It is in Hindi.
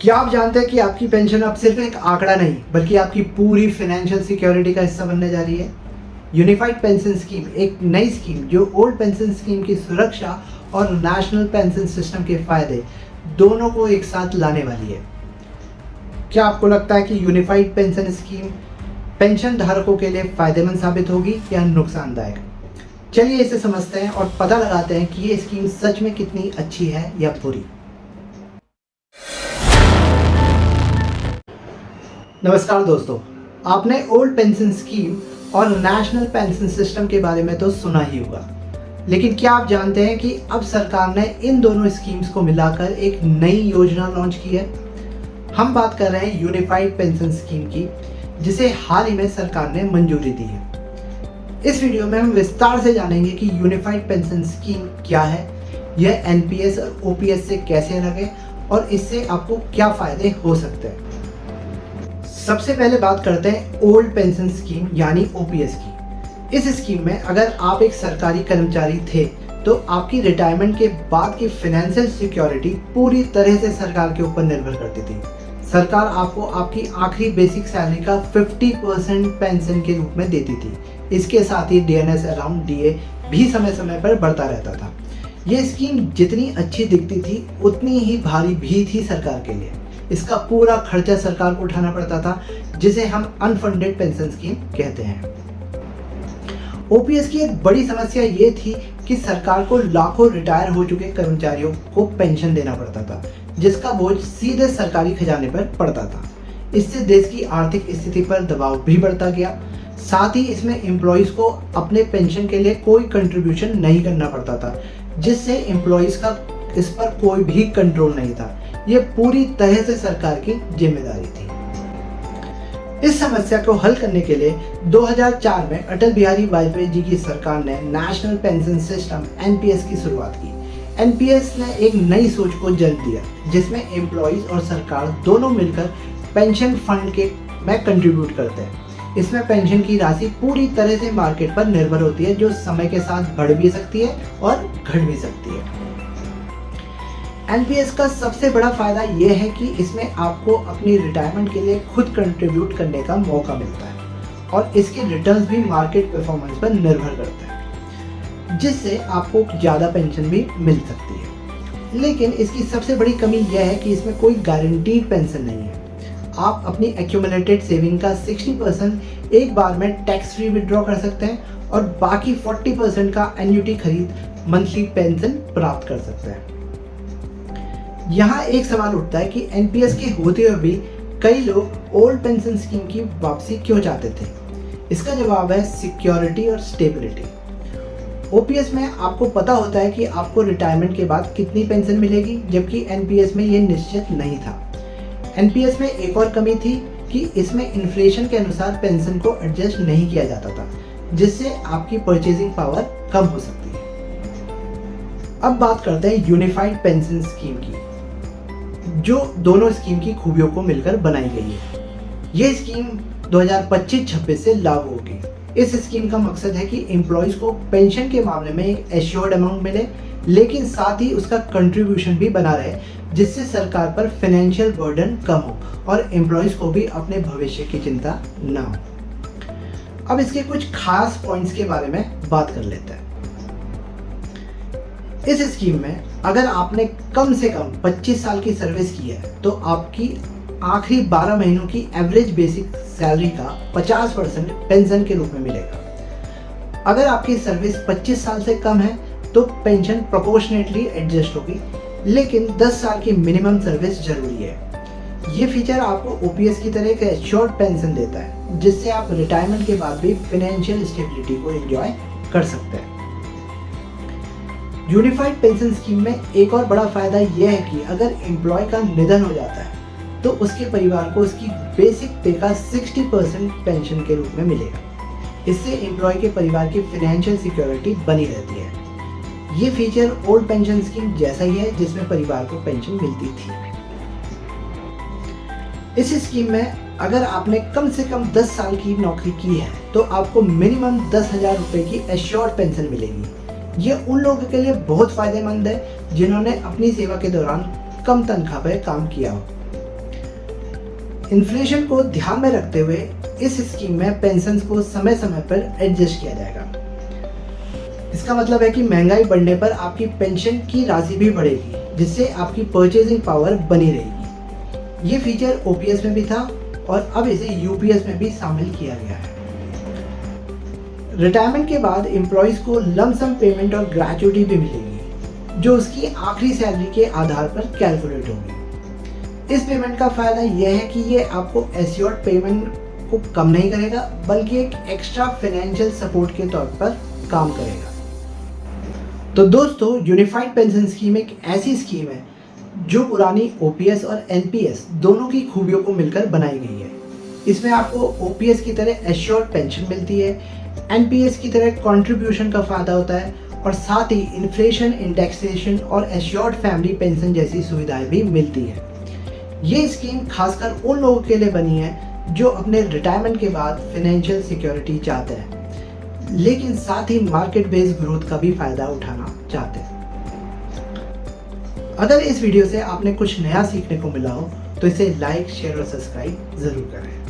क्या आप जानते हैं कि आपकी पेंशन अब सिर्फ एक आंकड़ा नहीं बल्कि आपकी पूरी फाइनेंशियल सिक्योरिटी का हिस्सा बनने जा रही है। यूनिफाइड पेंशन स्कीम एक नई स्कीम जो ओल्ड पेंशन स्कीम की सुरक्षा और नेशनल पेंशन सिस्टम के फायदे दोनों को एक साथ लाने वाली है। क्या आपको लगता है कि यूनिफाइड पेंशन स्कीम पेंशन धारकों के लिए फायदेमंद साबित होगी या नुकसानदायक? चलिए इसे समझते हैं और पता लगाते हैं कि ये स्कीम सच में कितनी अच्छी है या बुरी। नमस्कार दोस्तों, आपने ओल्ड पेंशन स्कीम और नेशनल पेंशन सिस्टम के बारे में तो सुना ही होगा, लेकिन क्या आप जानते हैं कि अब सरकार ने इन दोनों स्कीम्स को मिलाकर एक नई योजना लॉन्च की है? हम बात कर रहे हैं यूनिफाइड पेंशन स्कीम की, जिसे हाल ही में सरकार ने मंजूरी दी है। इस वीडियो में हम विस्तार से जानेंगे कि यूनिफाइड पेंशन स्कीम क्या है, यह एनपीएस और ओपीएस से कैसे अलग है और इससे आपको क्या फायदे हो सकते हैं। सबसे पहले बात करते हैं ओल्ड पेंशन स्कीम यानी ओपीएस की। इस स्कीम में अगर आप एक सरकारी कर्मचारी थे तो आपकी रिटायरमेंट के बाद की फाइनेंशियल सिक्योरिटी पूरी तरह से सरकार के ऊपर निर्भर करती थी। सरकार आपको आपकी आखिरी बेसिक सैलरी का 50% पेंशन के रूप में देती थी। इसके साथ ही डीएनएस अराउंड डीए भी समय समय पर बढ़ता रहता था। यह स्कीम जितनी अच्छी दिखती थी उतनी ही भारी भी थी सरकार के लिए। इसका पूरा खर्चा सरकार को उठाना पड़ता था, जिसे हम अनफंडेड पेंशन स्कीम कहते हैं। ओपीएस की एक बड़ी समस्या ये थी कि सरकार को लाखों रिटायर हो चुके कर्मचारियों को पेंशन देना पड़ता था, जिसका बोझ सीधे सरकारी खजाने पर पड़ता था। इससे देश की आर्थिक स्थिति पर दबाव भी बढ़ता गया। साथ ही इसमें एम्प्लॉयज़ को अपने पेंशन के लिए कोई कंट्रीब्यूशन नहीं करना पड़ता था, जिससे एम्प्लॉयज़ का इस पर कोई भी कंट्रोल नहीं था। ये पूरी तरह से सरकार की जिम्मेदारी थी। इस समस्या को हल करने के लिए 2004 में अटल बिहारी वाजपेयी जी की सरकार ने नेशनल पेंशन सिस्टम एनपीएस की शुरुआत की। एनपीएस ने एक नई सोच को जन्म दिया, जिसमें एम्प्लॉयज़ और सरकार दोनों मिलकर पेंशन फंड के में कंट्रीब्यूट करते हैं। इसमें पेंशन की राशि पूरी तरह से मार्केट पर निर्भर होती है, जो समय के साथ बढ़ भी सकती है और घट भी सकती है। एनपीएस का सबसे बड़ा फायदा यह है कि इसमें आपको अपनी रिटायरमेंट के लिए खुद कंट्रीब्यूट करने का मौका मिलता है और इसके रिटर्न्स भी मार्केट परफॉर्मेंस पर निर्भर करते हैं, जिससे आपको ज़्यादा पेंशन भी मिल सकती है। लेकिन इसकी सबसे बड़ी कमी यह है कि इसमें कोई गारंटीड पेंशन नहीं है। आप अपनी एक्यूमुलेटेड सेविंग का 60% एक बार में टैक्स फ्री विड्रॉ कर सकते हैं और बाकी 40% का एन्युटी खरीद मंथली पेंशन प्राप्त कर सकते हैं। यहाँ एक सवाल उठता है कि एनपीएस के होते हुए भी कई लोग ओल्ड पेंशन स्कीम की वापसी क्यों चाहते थे? इसका जवाब है सिक्योरिटी और स्टेबिलिटी। ओपीएस में आपको पता होता है कि आपको रिटायरमेंट के बाद कितनी पेंशन मिलेगी, जबकि एनपीएस में ये निश्चित नहीं था। एनपीएस में एक और कमी थी कि इसमें इन्फ्लेशन के अनुसार पेंशन को एडजस्ट नहीं किया जाता था, जिससे आपकी परचेजिंग पावर कम हो सकती है। अब बात करते हैं यूनिफाइड पेंशन स्कीम की, जो दोनों स्कीम की खूबियों को मिलकर बनाई गई है। ये स्कीम 2025-26 से लागू होगी। इस स्कीम का मकसद है कि एम्प्लॉयज़ को पेंशन के मामले में एक एश्योर्ड अमाउंट मिले, लेकिन साथ ही उसका कंट्रीब्यूशन भी बना रहे, जिससे सरकार पर फाइनेंशियल बर्डन कम हो और एम्प्लॉयज़ को भी अपने भविष्य की चिंता ना हो। अब इसके कुछ खास पॉइंट्स के बारे में बात कर लेते हैं। इस स्कीम में अगर आपने कम से कम 25 साल की सर्विस की है तो आपकी आखिरी 12 महीनों की एवरेज बेसिक सैलरी का 50% पेंशन के रूप में मिलेगा। अगर आपकी सर्विस 25 साल से कम है तो पेंशन प्रोपोर्शनेटली एडजस्ट होगी, लेकिन 10 साल की मिनिमम सर्विस जरूरी है। ये फीचर आपको ओपीएस की तरह एक एश्योर्ड पेंशन देता है, जिससे आप रिटायरमेंट के बाद भी फाइनेंशियल स्टेबिलिटी को एंजॉय कर सकते हैं। यूनिफाइड पेंशन स्कीम में एक और बड़ा फायदा यह है कि अगर एम्प्लॉय का निधन हो जाता है तो उसके परिवार को उसकी बेसिक पे का 60% पेंशन के रूप में मिलेगा। इससे एम्प्लॉय के परिवार की फाइनेंशियल सिक्योरिटी बनी रहती है। ये फीचर ओल्ड पेंशन स्कीम जैसा ही है, जिसमें परिवार को पेंशन मिलती थी। इस स्कीम में अगर आपने कम से कम 10 साल की नौकरी की है तो आपको मिनिमम 10,000 रुपये की एश्योर्ड पेंशन मिलेगी। ये उन लोगों के लिए बहुत फायदेमंद है जिन्होंने अपनी सेवा के दौरान कम तनख्वाह पर काम किया हो। इन्फ्लेशन को ध्यान में रखते हुए इस स्कीम में पेंशन को समय समय पर एडजस्ट किया जाएगा। इसका मतलब है कि महंगाई बढ़ने पर आपकी पेंशन की राशि भी बढ़ेगी, जिससे आपकी परचेजिंग पावर बनी रहेगी। ये फीचर ओपीएस में भी था और अब इसे यूपीएस में भी शामिल किया गया है। रिटायरमेंट के बाद एम्प्लॉयज़ को लमसम पेमेंट और ग्रेच्युटी भी मिलेगी, जो उसकी आखिरी सैलरी के आधार पर कैलकुलेट होगी। इस पेमेंट का फ़ायदा यह है कि ये आपको एश्योर्ड पेमेंट को कम नहीं करेगा, बल्कि एक एक्स्ट्रा फाइनेंशियल सपोर्ट के तौर पर काम करेगा। तो दोस्तों, यूनिफाइड पेंशन स्कीम एक ऐसी स्कीम है जो पुरानी ओपीएस और एनपीएस दोनों की खूबियों को मिलकर बनाई गई है। इसमें आपको ओपीएस की तरह एश्योर्ड पेंशन मिलती है, एनपीएस की तरह कंट्रीब्यूशन का फ़ायदा होता है और साथ ही इन्फ्लेशन इंडेक्सेशन और एश्योर्ड फैमिली पेंशन जैसी सुविधाएं भी मिलती है। ये स्कीम खासकर उन लोगों के लिए बनी है जो अपने रिटायरमेंट के बाद फाइनेंशियल सिक्योरिटी चाहते हैं, लेकिन साथ ही मार्केट बेस्ड ग्रोथ का भी फ़ायदा उठाना चाहते हैं। अगर इस वीडियो से आपने कुछ नया सीखने को मिला हो तो इसे लाइक, शेयर और सब्सक्राइब ज़रूर करें।